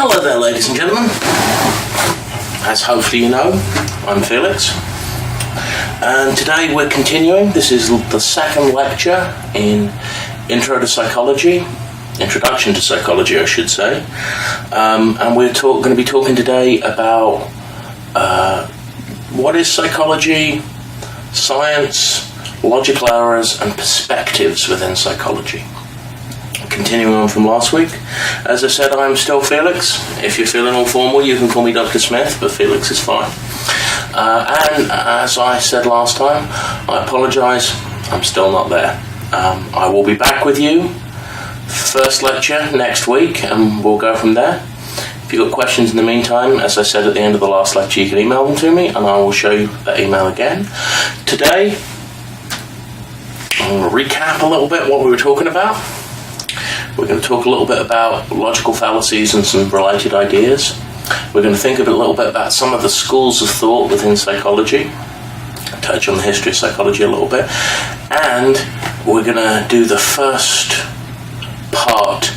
Hello there, ladies and gentlemen. As hopefully you know, I'm Felix. And today we're continuing. This is the second lecture in Introduction to Psychology, I should say. And we're going to be talking today about what is psychology, science, logical errors, and perspectives within psychology. Continuing on from last week, as I said, I'm still Felix. If you're feeling all formal, you can call me Dr. Smith, but Felix is fine. And as I said last time, I apologise, I'm still not there. I will be back with you, first lecture next week, and we'll go from there. If you've got questions in the meantime, as I said at the end of the last lecture, you can email them to me, and I will show you that email again. Today, I'm going to recap a little bit what we were talking about. We're going to talk a little bit about logical fallacies and some related ideas. We're going to think a little bit about some of the schools of thought within psychology, touch on the history of psychology a little bit, and we're going to do the first part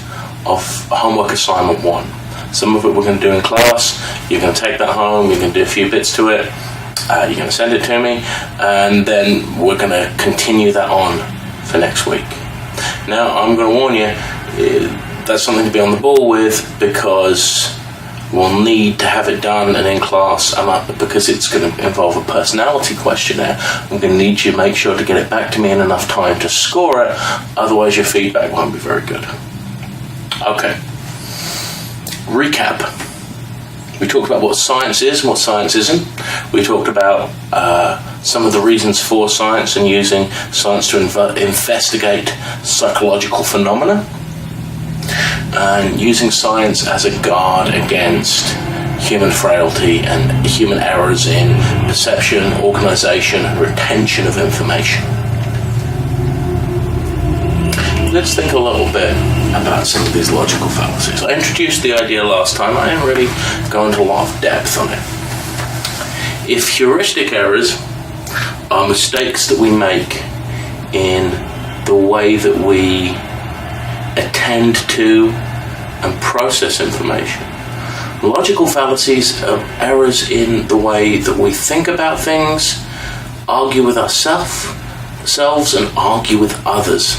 of homework assignment 1. Some of it we're going to do in class. You're going to take that home, you're going to do a few bits to it, you're going to send it to me, and then we're going to continue that on for next week. Now, I'm going to warn you, that's something to be on the ball with, because we'll need to have it done and in class, and because it's going to involve a personality questionnaire, I'm going to need you to make sure to get it back to me in enough time to score it, otherwise your feedback won't be very good. Okay. Recap. We talked about what science is and what science isn't. We talked about some of the reasons for science and using science to investigate psychological phenomena, and using science as a guard against human frailty and human errors in perception, organisation, and retention of information. Let's think a little bit about some of these logical fallacies. I introduced the idea last time. I didn't really go into a lot of depth on it. If heuristic errors are mistakes that we make in the way that we attend to and process information, logical fallacies are errors in the way that we think about things, argue with ourselves, and argue with others.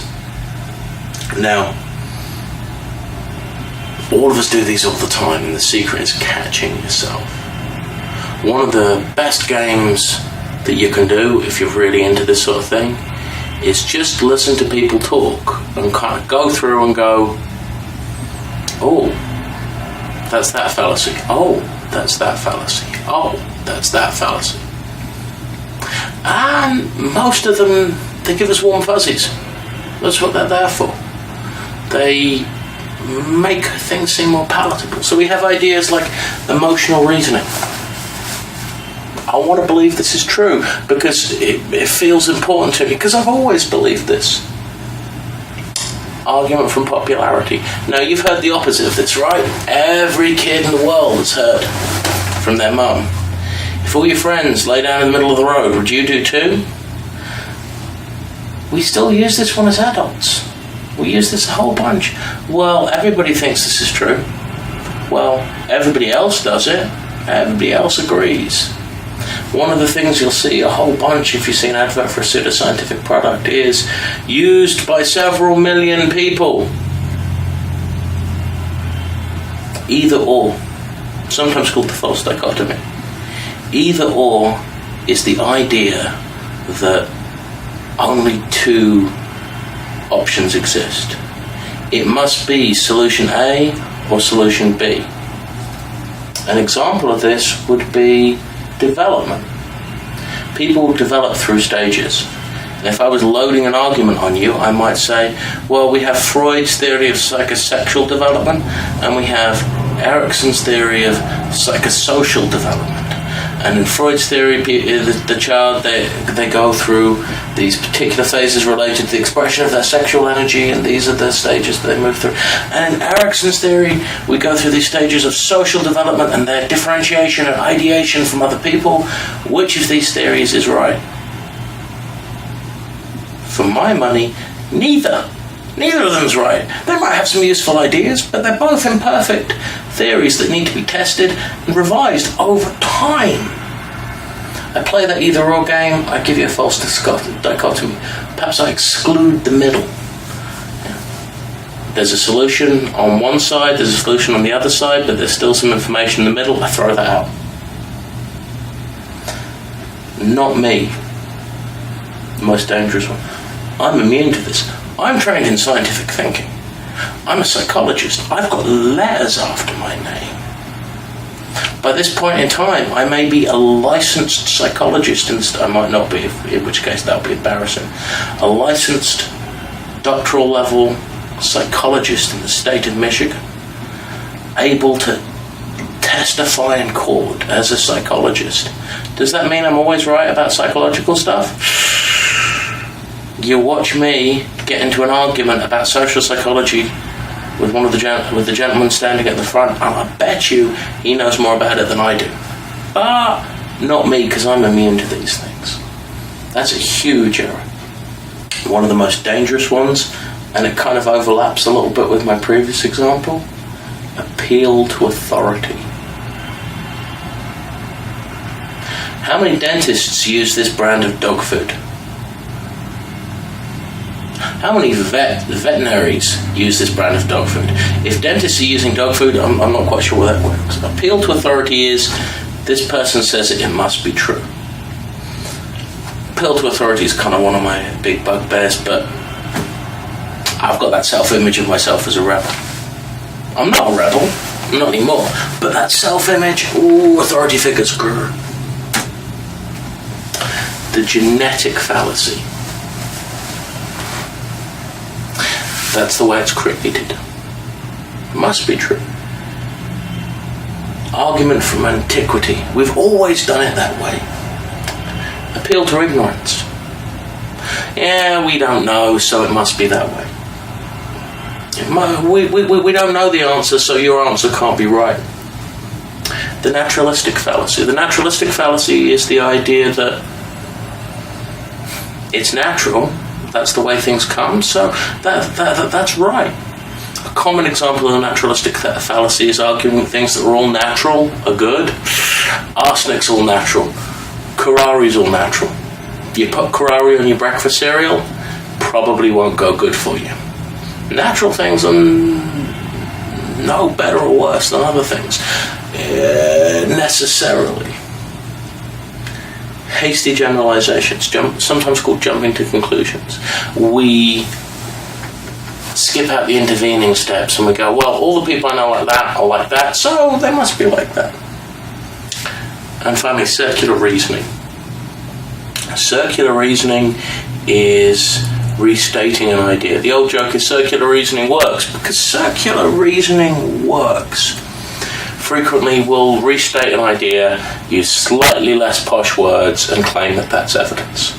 Now, all of us do these all the time, and the secret is catching yourself. One of the best games that you can do, if you're really into this sort of thing, is just listen to people talk and kind of go through and go, oh, that's that fallacy. Oh, that's that fallacy. Oh, that's that fallacy. And most of them, they give us warm fuzzies. That's what they're there for. They make things seem more palatable. So we have ideas like emotional reasoning. I want to believe this is true because it feels important to me, because I've always believed this. Argument from popularity. Now, you've heard the opposite of this, right? Every kid in the world has heard from their mum, if all your friends lay down in the middle of the road, would you do too? We still use this one as adults. We use this a whole bunch. Well, everybody thinks this is true. Well, everybody else does it. Everybody else agrees. One of the things you'll see a whole bunch if you see an advert for a pseudoscientific product is used by several million people. Either or. Sometimes called the false dichotomy. Either or is the idea that only two options exist. It must be solution A or solution B. An example of this would be development. People develop through stages. And if I was loading an argument on you, I might say, well, we have Freud's theory of psychosexual development, and we have Erikson's theory of psychosocial development. And in Freud's theory, the child, they go through these particular phases related to the expression of their sexual energy, and these are the stages that they move through. And in Erikson's theory, we go through these stages of social development and their differentiation and ideation from other people. Which of these theories is right? For my money, neither. Neither of them's right. They might have some useful ideas, but they're both imperfect theories that need to be tested and revised over time. I play that either-or game, I give you a false dichotomy. Perhaps I exclude the middle. There's a solution on one side, there's a solution on the other side, but there's still some information in the middle, I throw that out. Not me. The most dangerous one. I'm immune to this. I'm trained in scientific thinking. I'm a psychologist. I've got letters after my name. By this point in time, I may be a licensed psychologist, and I might not be, in which case that would be embarrassing. A licensed doctoral level psychologist in the state of Michigan, able to testify in court as a psychologist. Does that mean I'm always right about psychological stuff? You watch me get into an argument about social psychology with the gentleman standing at the front, and I bet you he knows more about it than I do. Not me, because I'm immune to these things. That's a huge error. One of the most dangerous ones, and it kind of overlaps a little bit with my previous example, appeal to authority. How many dentists use this brand of dog food? How many veterinaries use this brand of dog food? If dentists are using dog food, I'm not quite sure where that works. Appeal to authority is, this person says it must be true. Appeal to authority is kind of one of my big bugbears, but I've got that self-image of myself as a rebel. I'm not a rebel, not anymore, but that self-image, authority figures, grr. The genetic fallacy. That's the way it's created. Must be true. Argument from antiquity. We've always done it that way. Appeal to ignorance. Yeah, we don't know, so it must be that way. We don't know the answer, so your answer can't be right. The naturalistic fallacy. The naturalistic fallacy is the idea that it's natural. That's the way things come, so that's right. A common example of the naturalistic fallacy is arguing things that are all natural are good. Arsenic's all natural. Curari's all natural. You put curari on your breakfast cereal, probably won't go good for you. Natural things are no better or worse than other things, necessarily. Hasty generalizations, sometimes called jumping to conclusions. We skip out the intervening steps and we go, well, all the people I know like that are like that, so they must be like that. And finally, circular reasoning. Circular reasoning is restating an idea. The old joke is circular reasoning works, because circular reasoning works. Frequently we'll restate an idea, use slightly less posh words, and claim that that's evidence.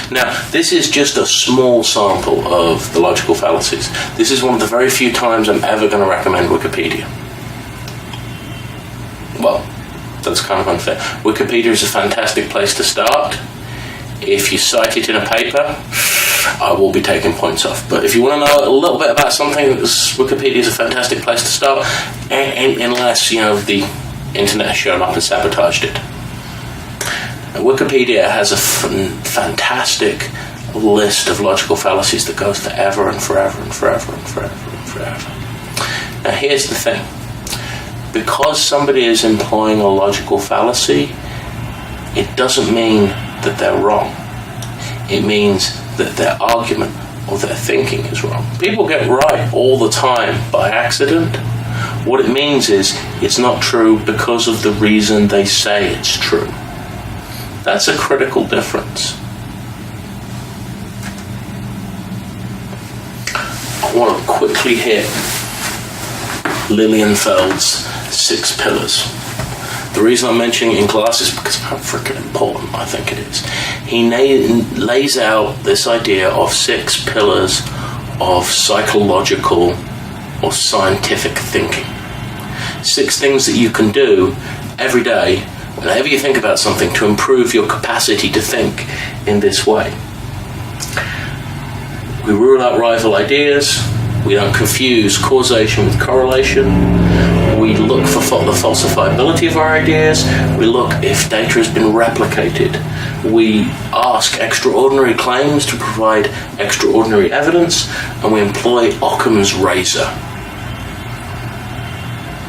Now, this is just a small sample of the logical fallacies. This is one of the very few times I'm ever going to recommend Wikipedia. Well, that's kind of unfair. Wikipedia is a fantastic place to start. If you cite it in a paper, I will be taking points off. But if you want to know a little bit about something, Wikipedia is a fantastic place to start, unless, the internet has shown up and sabotaged it. Wikipedia has a fantastic list of logical fallacies that goes forever and forever and forever and forever and forever. Now here's the thing. Because somebody is employing a logical fallacy, it doesn't mean that they're wrong. It means that their argument or their thinking is wrong. People get right all the time by accident. What it means is it's not true because of the reason they say it's true. That's a critical difference. I want to quickly hit Lilienfeld's 6 pillars. The reason I'm mentioning it in class is because how freaking important I think it is. He lays out this idea of 6 pillars of psychological or scientific thinking. 6 things that you can do every day, whenever you think about something, to improve your capacity to think in this way. We rule out rival ideas. We don't confuse causation with correlation. We look for the falsifiability of our ideas. We look if data has been replicated. We ask extraordinary claims to provide extraordinary evidence, and we employ Occam's razor.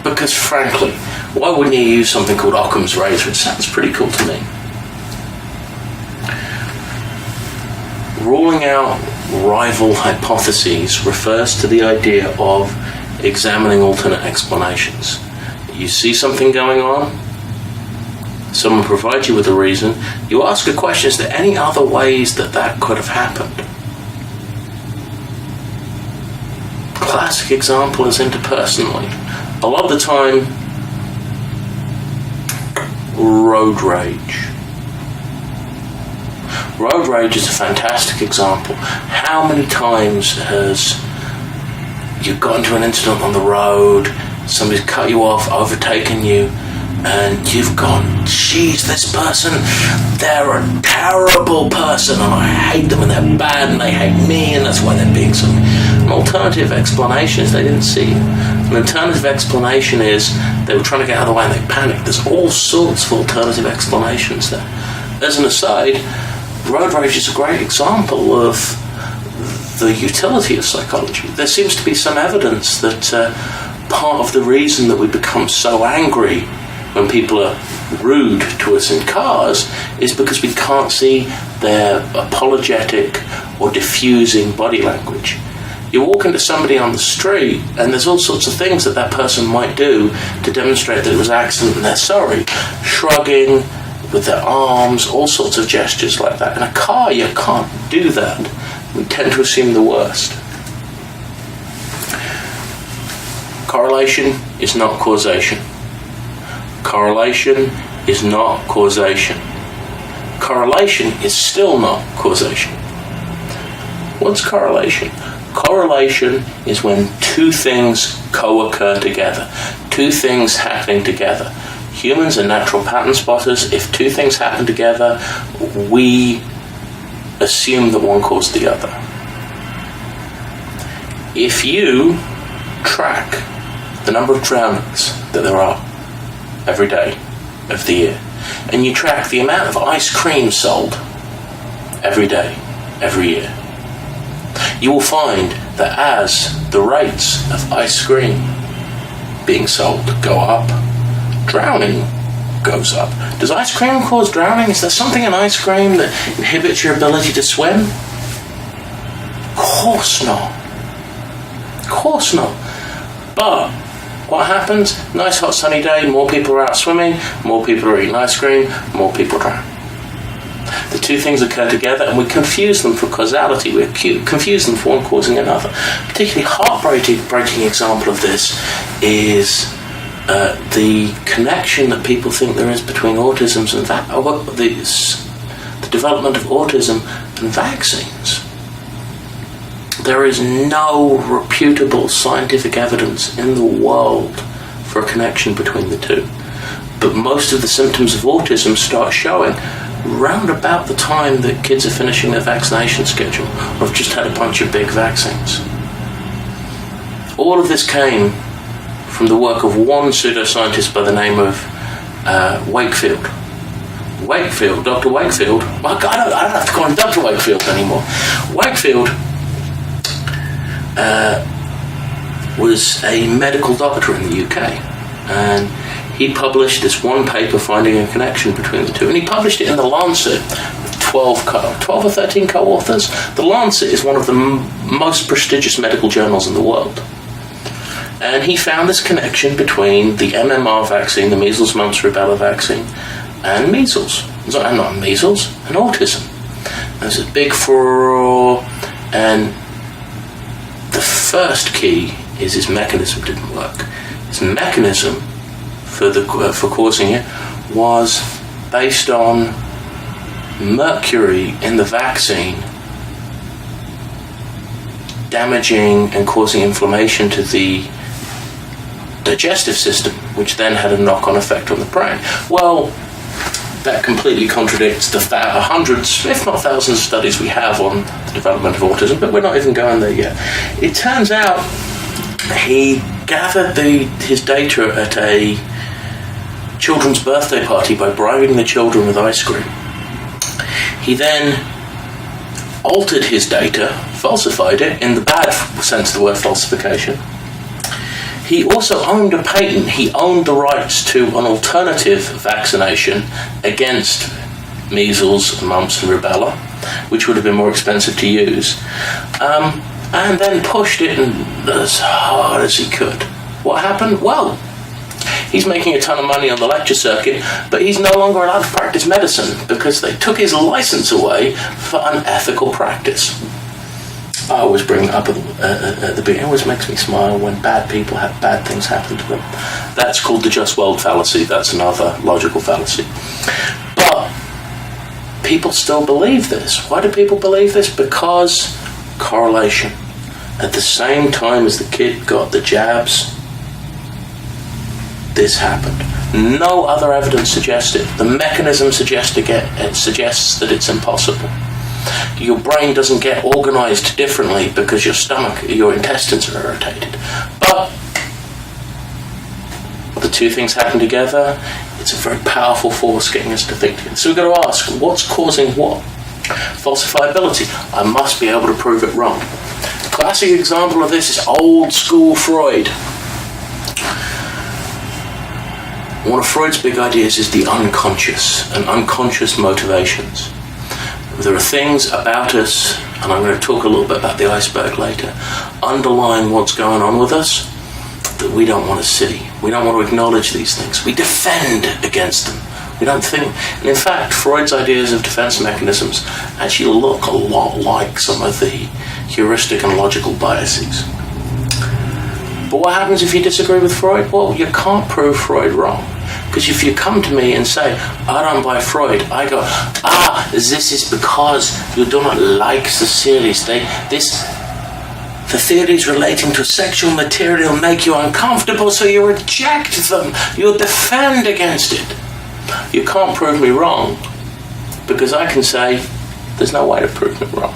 Because frankly, why wouldn't you use something called Occam's razor? It sounds pretty cool to me. Ruling out rival hypotheses refers to the idea of examining alternate explanations. You see something going on, someone provides you with a reason, you ask a question, is there any other ways that could have happened? Classic example is interpersonally. A lot of the time, road rage. Road rage is a fantastic example. How many times has you got into an incident on the road, somebody's cut you off, overtaken you, and you've gone, geez, this person, they're a terrible person, and I hate them, and they're bad, and they hate me, and that's why they're being so. An alternative explanation is they didn't see you. An alternative explanation is they were trying to get out of the way and they panicked. There's all sorts of alternative explanations there. As an aside, road rage is a great example of the utility of psychology. There seems to be some evidence that part of the reason that we become so angry when people are rude to us in cars is because we can't see their apologetic or diffusing body language. You walk into somebody on the street and there's all sorts of things that person might do to demonstrate that it was an accident and they're sorry. Shrugging with their arms, all sorts of gestures like that. In a car, you can't do that. We tend to assume the worst. Correlation is not causation. Correlation is not causation. Correlation is still not causation. What's correlation? Correlation is when two things co-occur together. Two things happening together. Humans are natural pattern spotters. If two things happen together, we assume that one caused the other. If you track the number of drownings that there are every day of the year, and you track the amount of ice cream sold every day, every year, you will find that as the rates of ice cream being sold go up, drowning goes up. Does ice cream cause drowning? Is there something in ice cream that inhibits your ability to swim? Of course not. Of course not. But what happens? Nice hot sunny day, more people are out swimming, more people are eating ice cream, more people drown. The two things occur together and we confuse them for causality. We confuse them for one causing another. A particularly heartbreaking example of this is the connection that people think there is between autism and the development of autism and vaccines. There is no reputable scientific evidence in the world for a connection between the two. But most of the symptoms of autism start showing round about the time that kids are finishing their vaccination schedule or have just had a bunch of big vaccines. All of this came from the work of one pseudoscientist by the name of Wakefield. Dr. Wakefield, well, I don't have to call him Dr. Wakefield anymore. Wakefield was a medical doctor in the UK, and he published this one paper finding a connection between the two, and he published it in The Lancet with 12 or 13 co-authors. The Lancet is one of the most prestigious medical journals in the world. And he found this connection between the MMR vaccine, the measles, mumps, rubella vaccine, and measles. Not measles, and autism. There's a big furore, and the first key is his mechanism didn't work. His mechanism for causing it was based on mercury in the vaccine damaging and causing inflammation to the digestive system, which then had a knock-on effect on the brain. Well, that completely contradicts the hundreds, if not thousands, of studies we have on the development of autism, but we're not even going there yet. It turns out he gathered his data at a children's birthday party by bribing the children with ice cream. He then altered his data, falsified it, in the bad sense of the word falsification. He also owned a patent. He owned the rights to an alternative vaccination against measles, mumps and rubella, which would have been more expensive to use, and then pushed it as hard as he could. What happened? Well, he's making a ton of money on the lecture circuit, but he's no longer allowed to practice medicine because they took his license away for unethical practice. I always bring up at the beginning. It always makes me smile when bad people have bad things happen to them. That's called the just world fallacy. That's another logical fallacy. But people still believe this. Why do people believe this? Because correlation. At the same time as the kid got the jabs, this happened. No other evidence suggests it. The mechanism suggests that it's impossible. Your brain doesn't get organized differently because your intestines are irritated. But the two things happen together. It's a very powerful force getting us to think together. So we've got to ask, what's causing what? Falsifiability. I must be able to prove it wrong. A classic example of this is old school Freud. One of Freud's big ideas is the unconscious and unconscious motivations. There are things about us, and I'm going to talk a little bit about the iceberg later, underlying what's going on with us that we don't want to see. We don't want to acknowledge these things. We defend against them. We don't think. And in fact, Freud's ideas of defense mechanisms actually look a lot like some of the heuristic and logical biases. But what happens if you disagree with Freud? Well, you can't prove Freud wrong. Because if you come to me and say, I don't buy Freud, I go, this is because you do not like the theories. The theories relating to sexual material make you uncomfortable, so you reject them. You defend against it. You can't prove me wrong, because I can say, there's no way to prove me wrong.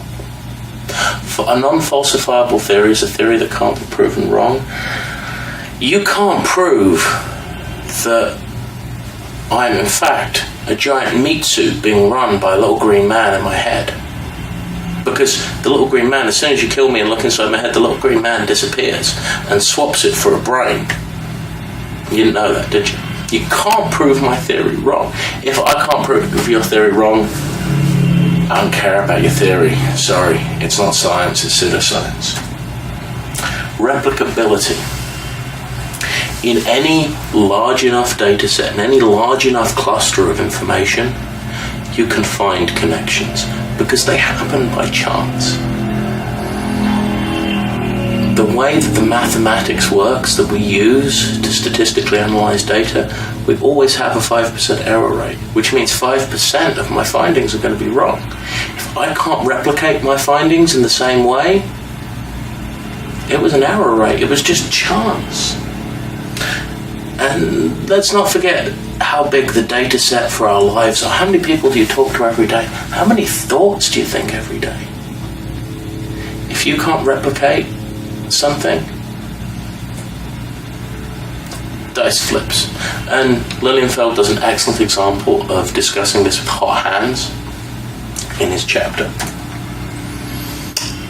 For a non-falsifiable theory is a theory that can't be proven wrong. You can't prove that I'm in fact a giant meat suit being run by a little green man in my head. Because the little green man, as soon as you kill me and look inside my head, the little green man disappears and swaps it for a brain. You didn't know that, did you? You can't prove my theory wrong. If I can't prove your theory wrong, I don't care about your theory. Sorry, it's not science, it's pseudoscience. Replicability. In any large enough data set, in any large enough cluster of information, you can find connections because they happen by chance. The way that the mathematics works that we use to statistically analyze data, we always have a 5% error rate, which means 5% of my findings are going to be wrong. If I can't replicate my findings in the same way, it was an error rate. It was just chance. And let's not forget how big the data set for our lives are. How many people do you talk to every day? How many thoughts do you think every day? If you can't replicate something, dice flips. And Lilienfeld does an excellent example of discussing this with hot hands in his chapter.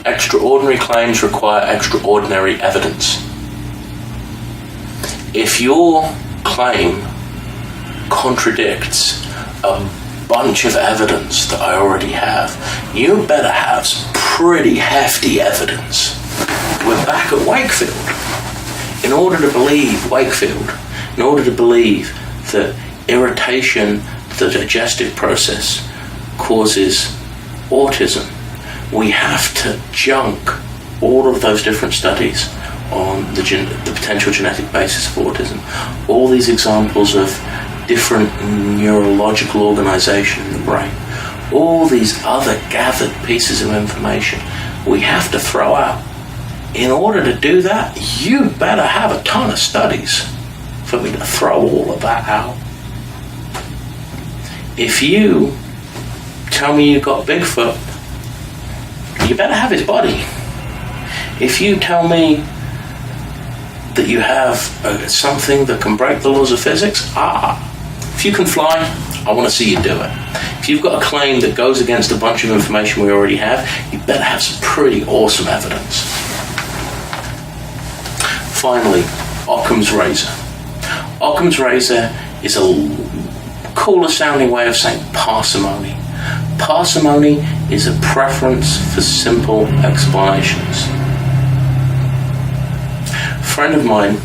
Extraordinary claims require extraordinary evidence. If your claim contradicts a bunch of evidence that I already have, you better have some pretty hefty evidence. We're back at Wakefield. In order to believe Wakefield, in order to believe that irritation, the digestive process, causes autism, we have to junk all of those different studies on the potential genetic basis of autism. All these examples of different neurological organization in the brain, all these other gathered pieces of information we have to throw out. In order to do that, you better have a ton of studies for me to throw all of that out. If you tell me you've got Bigfoot, you better have his body. If you tell me that you have something that can break the laws of physics, if you can fly, I want to see you do it. If you've got a claim that goes against a bunch of information we already have, you better have some pretty awesome evidence. Finally, Occam's razor. Occam's razor is a cooler sounding way of saying parsimony. Parsimony is a preference for simple explanations. A friend of mine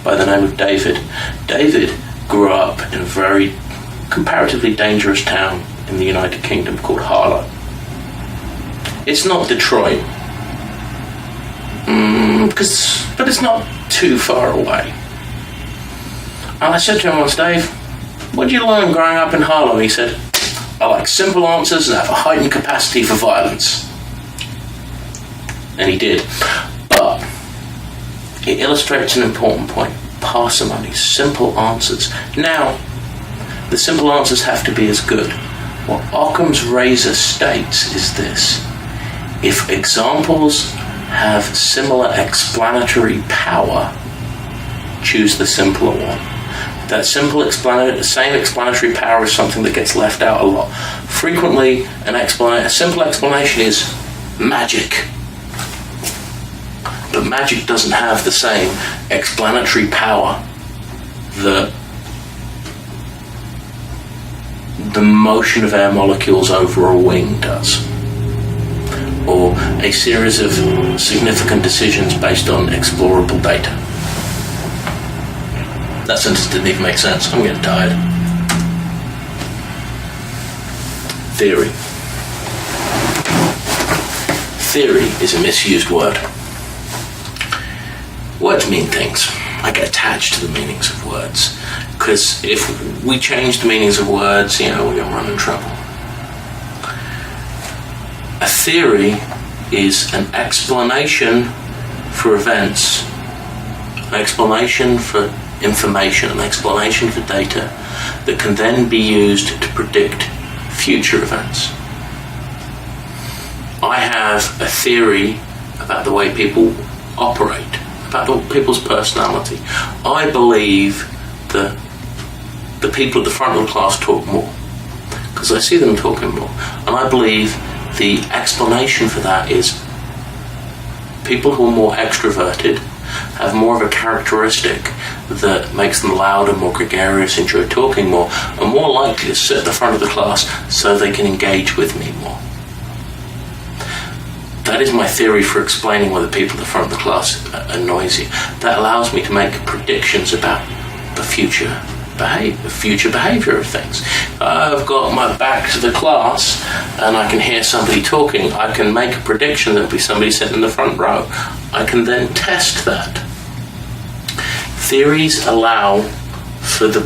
by the name of David grew up in a very comparatively dangerous town in the United Kingdom called Harlow. It's not Detroit, but it's not too far away. And I said to him once, Dave, what did you learn growing up in Harlow? He said, I like simple answers and have a heightened capacity for violence. And he did. But it illustrates an important point. Parsimony, simple answers. Now, the simple answers have to be as good. What Occam's razor states is this: if examples have similar explanatory power, choose the simpler one. That same explanatory power is something that gets left out a lot. Frequently, a simple explanation is magic. But magic doesn't have the same explanatory power that the motion of air molecules over a wing does, or a series of significant decisions based on explorable data. That sentence didn't even make sense. I'm getting tired. Theory. Theory is a misused word. Words mean things. I get attached to the meanings of words, because if we change the meanings of words, we're going to run in trouble. A theory is an explanation for events, an explanation for information, an explanation for data that can then be used to predict future events. I have a theory about the way people operate, about people's personality. I believe that the people at the front of the class talk more, because I see them talking more. And I believe the explanation for that is people who are more extroverted have more of a characteristic that makes them louder, more gregarious, enjoy talking more, are more likely to sit at the front of the class so they can engage with me more. That is my theory for explaining why the people at the front of the class are noisy. That allows me to make predictions about the future behaviour of things. I've got my back to the class and I can hear somebody talking. I can make a prediction that there'll be somebody sitting in the front row. I can then test that. Theories allow for the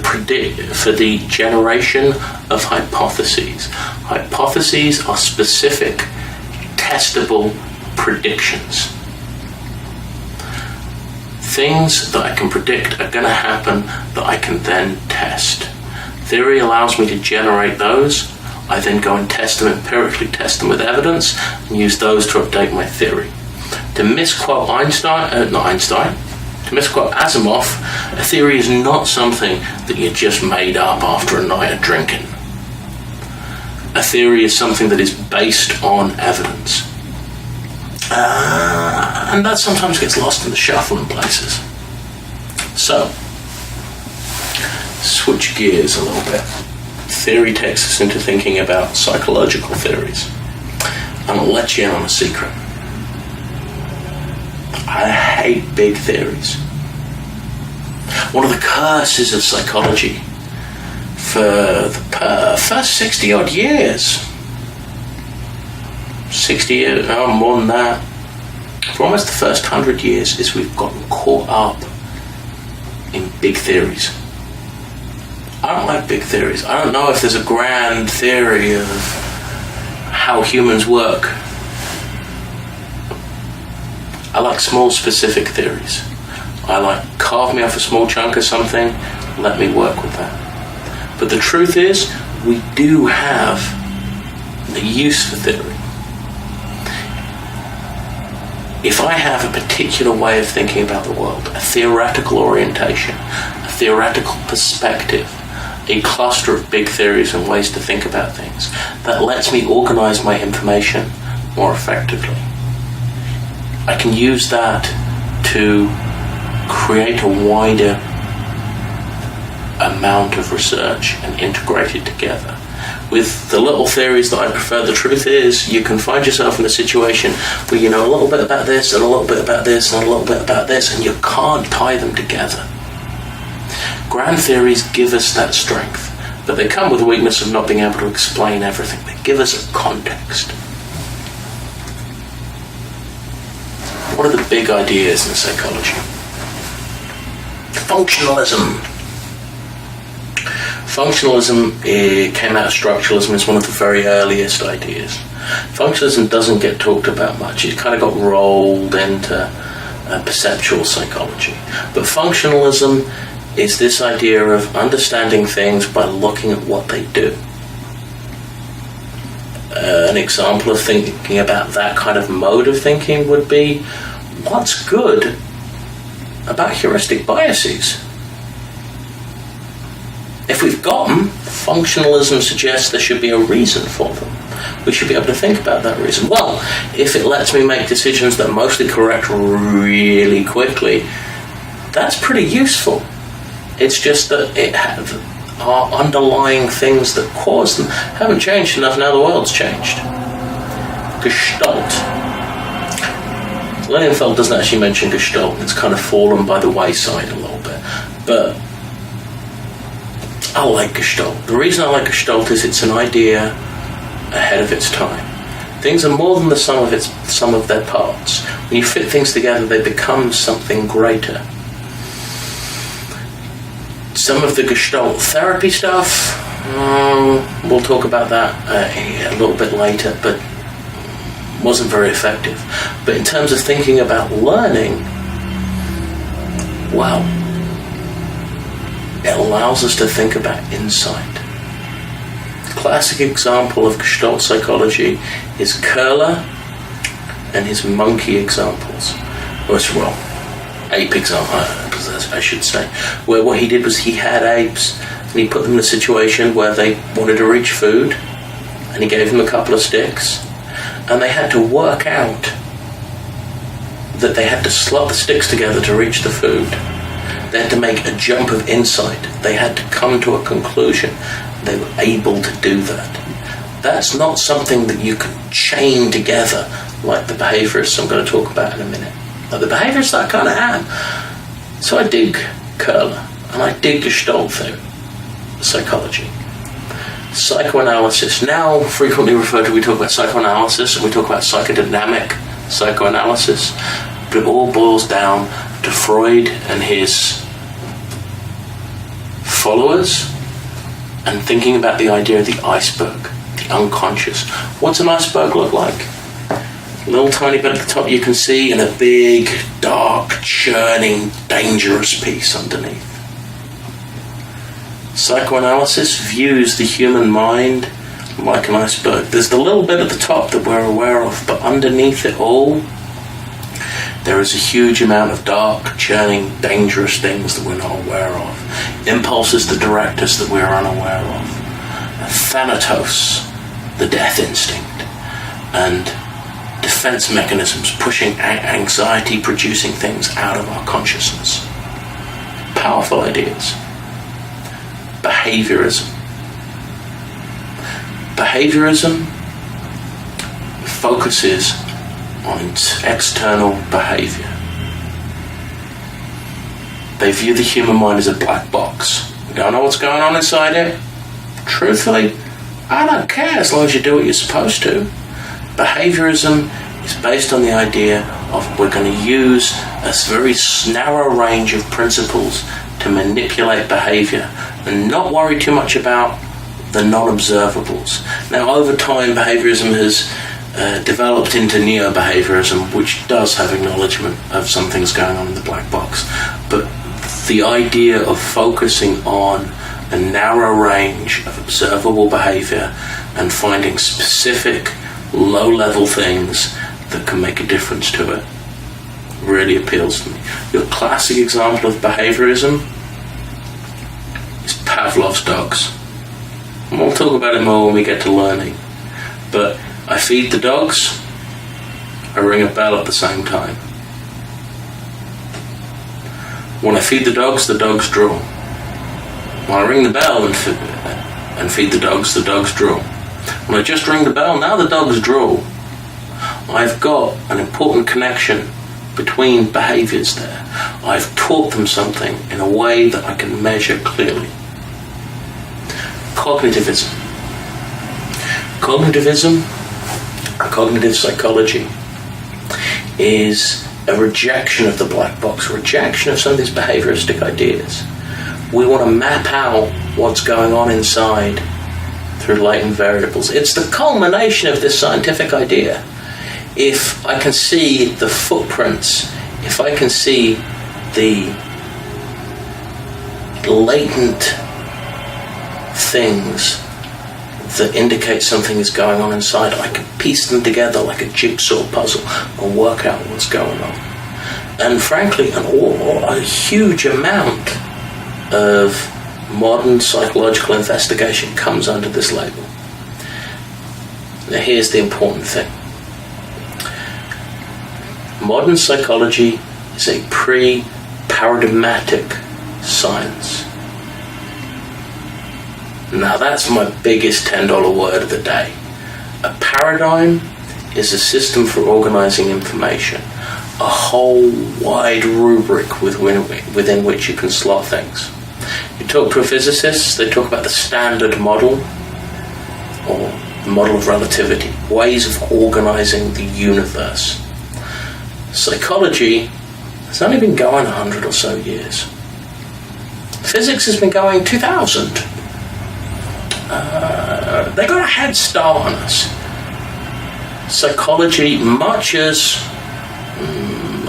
generation of hypotheses. Hypotheses are specific, testable predictions. Things that I can predict are going to happen that I can then test. Theory allows me to generate those. I then go and test them empirically, test them with evidence, and use those to update my theory. To misquote to misquote Asimov, a theory is not something that you just made up after a night of drinking. A theory is something that is based on evidence. And that sometimes gets lost in the shuffle in places. So, switch gears a little bit. Theory takes us into thinking about psychological theories. And I'll let you in on a secret. I hate big theories. One of the curses of psychology for the first 60 odd years, 60 years, more than that, for almost the first 100 years, is we've gotten caught up in big theories. I don't like big theories. I don't know if there's a grand theory of how humans work. I like small, specific theories. I like, carve me off a small chunk of something, let me work with that. But the truth is, we do have a use for theory. If I have a particular way of thinking about the world, a theoretical orientation, a theoretical perspective, a cluster of big theories and ways to think about things, that lets me organize my information more effectively. I can use that to create a wider amount of research and integrate it together. With the little theories that I prefer, the truth is you can find yourself in a situation where you know a little bit about this and a little bit about this and a little bit about this, and you can't tie them together. Grand theories give us that strength, but they come with the weakness of not being able to explain everything. They give us a context. What are the big ideas in psychology? Functionalism. Functionalism came out of structuralism. It's one of the very earliest ideas. Functionalism doesn't get talked about much. It kind of got rolled into perceptual psychology. But functionalism is this idea of understanding things by looking at what they do. An example of thinking about that kind of mode of thinking would be, what's good about heuristic biases? If we've got them, functionalism suggests there should be a reason for them. We should be able to think about that reason. Well, if it lets me make decisions that are mostly correct really quickly, that's pretty useful. It's just that our underlying things that cause them haven't changed enough. Now the world's changed. Gestalt. Lilienfeld doesn't actually mention Gestalt. It's kind of fallen by the wayside a little bit. But I like Gestalt. The reason I like Gestalt is it's an idea ahead of its time. Things are more than the sum of their parts. When you fit things together, they become something greater. Some of the Gestalt therapy stuff, we'll talk about that a little bit later, but wasn't very effective. But in terms of thinking about learning, well, it allows us to think about insight. A classic example of Gestalt psychology is Köhler and his monkey examples. Well, ape example, I should say. Where what he did was he had apes and he put them in a situation where they wanted to reach food, and he gave them a couple of sticks, and they had to work out that they had to slot the sticks together to reach the food. They had to make a jump of insight. They had to come to a conclusion. They were able to do that. That's not something that you can chain together like the behaviorists I'm going to talk about in a minute. Like the behaviorists I kind of am. So I dig Köhler, and I dig Gestalt psychology. Psychoanalysis, now frequently referred to, we talk about psychoanalysis and we talk about psychodynamic psychoanalysis, but it all boils down to Freud and his followers and thinking about the idea of the iceberg, the unconscious. What's an iceberg look like? A little tiny bit at the top you can see, and a big, dark, churning, dangerous piece underneath. Psychoanalysis views the human mind like an iceberg. There's the little bit at the top that we're aware of, but underneath it all, there is a huge amount of dark, churning, dangerous things that we're not aware of. Impulses that direct us that we're unaware of. Thanatos, the death instinct. And defense mechanisms pushing anxiety-producing things out of our consciousness. Powerful ideas. Behaviorism. Behaviorism focuses on external behavior. They view the human mind as a black box. We don't know what's going on inside it. Truthfully, I don't care as long as you do what you're supposed to. Behaviorism is based on the idea of we're going to use a very narrow range of principles to manipulate behavior and not worry too much about the non-observables. Now, over time, behaviorism has developed into neo-behaviorism, which does have acknowledgement of some things going on in the black box. But the idea of focusing on a narrow range of observable behaviour and finding specific low-level things that can make a difference to it really appeals to me. Your classic example of behaviourism is Pavlov's dogs. And we'll talk about it more when we get to learning. But I feed the dogs, I ring a bell at the same time. When I feed the dogs drool. When I ring the bell and feed the dogs drool. When I just ring the bell, now the dogs drool. I've got an important connection between behaviours there. I've taught them something in a way that I can measure clearly. Cognitivism. Cognitive psychology is a rejection of the black box, a rejection of some of these behaviouristic ideas. We want to map out what's going on inside through latent variables. It's the culmination of this scientific idea. If I can see the footprints, if I can see the latent things that indicate something is going on inside, I can piece them together like a jigsaw puzzle and work out what's going on. And frankly, a huge amount of modern psychological investigation comes under this label. Now here's the important thing. Modern psychology is a pre-paradigmatic science. Now that's my biggest $10 word of the day. A paradigm is a system for organising information, a whole wide rubric within which you can slot things. You talk to a physicist, they talk about the standard model, or the model of relativity, ways of organising the universe. Psychology has only been going 100 or so years. Physics has been going 2000. They got a head start on us. Psychology, much as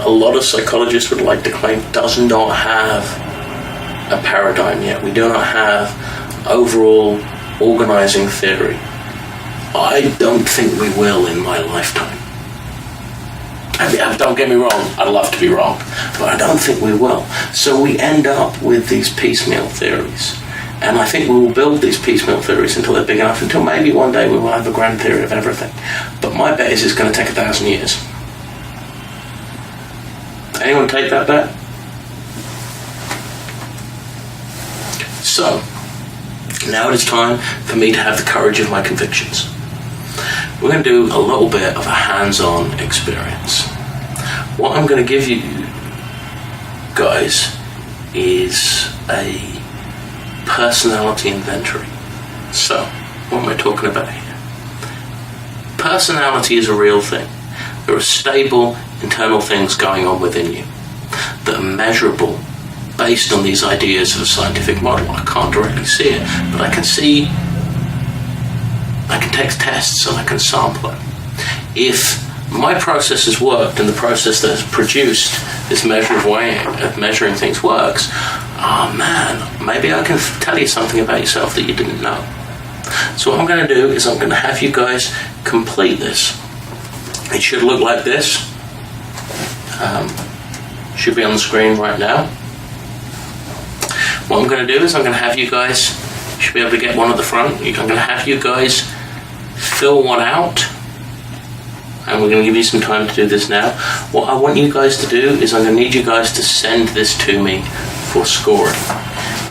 a lot of psychologists would like to claim, does not have a paradigm yet. We do not have overall organising theory. I don't think we will in my lifetime. Don't get me wrong, I'd love to be wrong, but I don't think we will. So we end up with these piecemeal theories. And I think we will build these piecemeal theories until they're big enough, until maybe one day we will have a grand theory of everything. But my bet is it's going to take 1,000 years. Anyone take that bet? So, now it is time for me to have the courage of my convictions. We're going to do a little bit of a hands-on experience. What I'm going to give you guys is a personality inventory. So, what am I talking about here? Personality is a real thing. There are stable internal things going on within you that are measurable based on these ideas of a scientific model. I can't directly see it, but I can take tests and I can sample it. If my process has worked and the process that has produced this measured way of measuring things works, oh man, maybe I can tell you something about yourself that you didn't know. So what I'm going to do is I'm going to have you guys complete this. It should look like this. Should be on the screen right now. What I'm going to do is I'm going to have you guys, you should be able to get one at the front. I'm going to have you guys fill one out. And we're going to give you some time to do this now. What I want you guys to do is I'm going to need you guys to send this to me for scoring.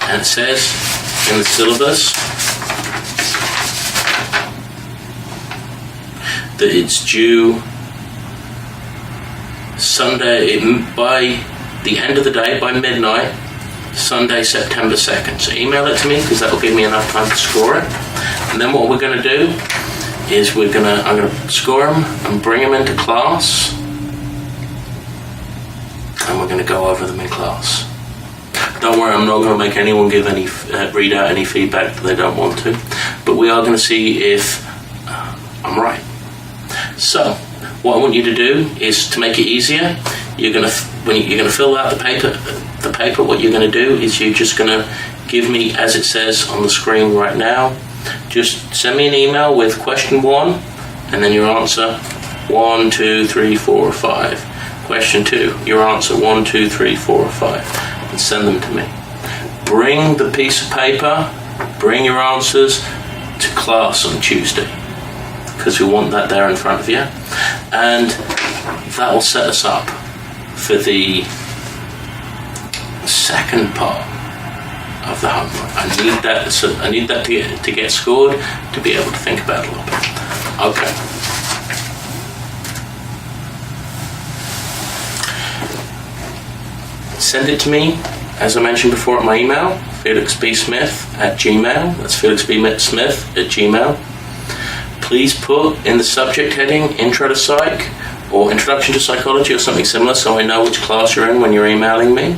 And it says in the syllabus that it's due Sunday, by the end of the day, by midnight, Sunday, September 2nd. So email it to me because that will give me enough time to score it. And then what we're going to do is I'm going to score them and bring them into class, and we're going to go over them in class. Don't worry, I'm not going to make anyone read out any feedback that they don't want to, but we are going to see if I'm right. So, what I want you to do is, to make it easier, you're going to fill out the paper. What you're going to do is you're just going to give me, as it says on the screen right now, just send me an email with question 1 and then your answer 1, 2, 3, 4, 5. Question 2, your answer 1, 2, 3, 4, 5, and send them to me. Bring the piece of paper, bring your answers to class on Tuesday, because we want that there in front of you, and that will set us up for the second part of the homework. I need that to get scored, to be able to think about it a little bit. Okay. Send it to me, as I mentioned before, at my email, felixbsmith@gmail. That's felixbsmith@gmail. Please put in the subject heading Intro to Psych or Introduction to Psychology or something similar, so I know which class you're in when you're emailing me,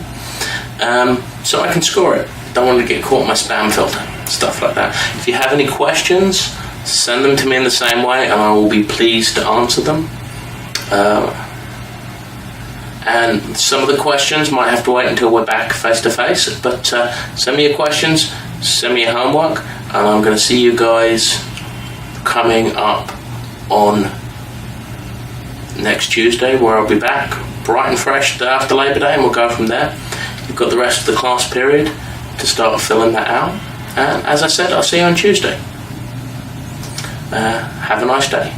so I can score it. Don't want to get caught in my spam filter, stuff like that. If you have any questions, send them to me in the same way and I will be pleased to answer them. And some of the questions might have to wait until we're back face to face, but send me your questions, send me your homework, and I'm going to see you guys coming up on next Tuesday, where I'll be back bright and fresh the day after Labor Day, and we'll go from there. You've got the rest of the class period to start filling that out, and as I said, I'll see you on Tuesday. Have a nice day.